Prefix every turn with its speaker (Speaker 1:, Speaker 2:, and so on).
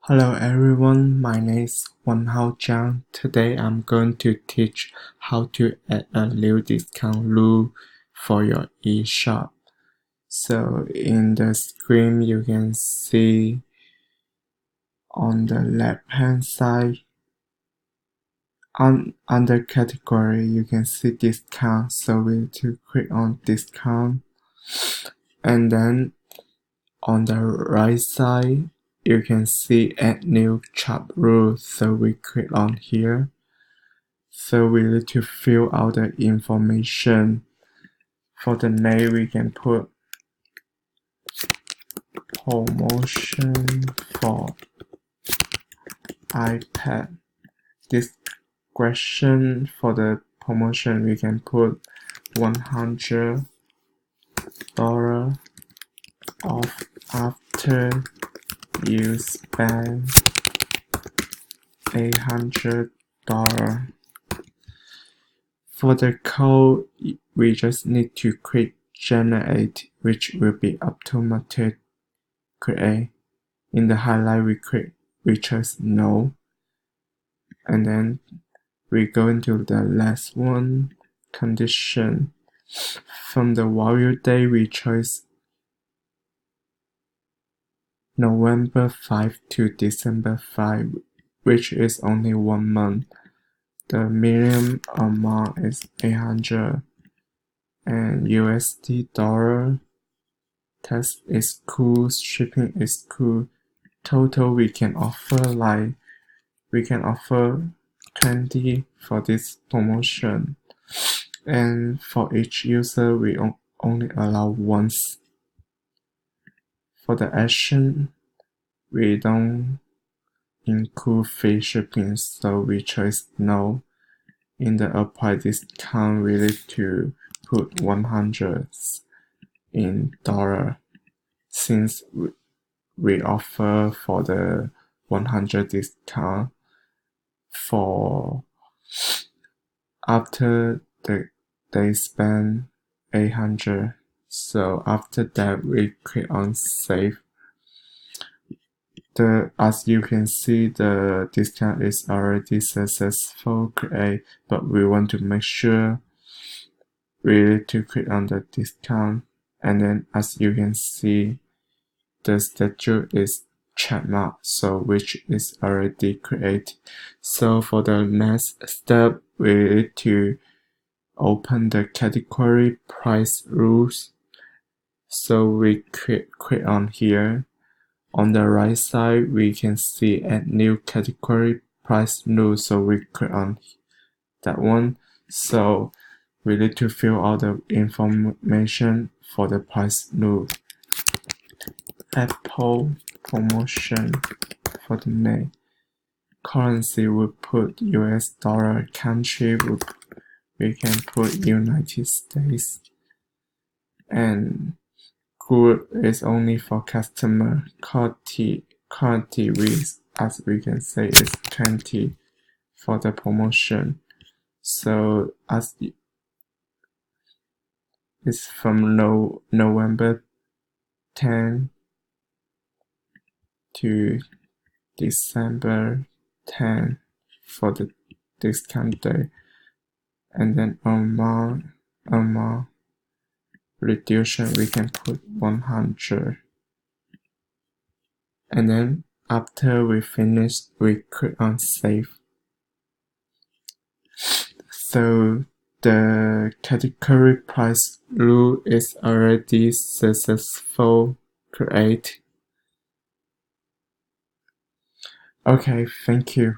Speaker 1: Hello everyone, my name is Wenhao Zhang. Today I'm going to teach how to add a new discount rule for your eShop. So in the screen you can see on the left hand side under category you can see discount, so we need to click on discount, and then on the right side you can see add new chart rule, so we click on here. So we need to fill out the information. For the name we can put promotion for iPad. This question for the promotion we can put $100 off after you spend $800. For the code, we just need to click generate, which will be automatic create. In the highlight we choose no, and then we go into the last one, condition. From the value date we choose November 5 to December 5, which is only 1 month. The minimum amount is 800 and USD dollar. Tax is cool, shipping is cool. Total we can offer 20 for this promotion, and for each user we only allow once. For the action we don't include free shipping, so we choose no. In the apply discount we need to put 100 in dollar, since we offer for the 100 discount for after they spend 800. So after that we click on save. As you can see, the discount is already successful create, but we want to make sure we need to click on the discount, and then as you can see the statue is checkmark, so which is already created. So for the next step we need to open the category price rules, so we click on here. On the right side we can see add new category price rule, so we click on that one. So we need to fill out the information for the price rule. Apple promotion. For the name, currency we put US dollar, country we can put United States, and good is only for customer. Quantity with, as we can say, is 20 for the promotion. So as it's from November 10 to December 10 for the discount day, and then amount reduction we can put 100, and then after we finish we click on save. So the category price rule is already successful create. Okay, thank you.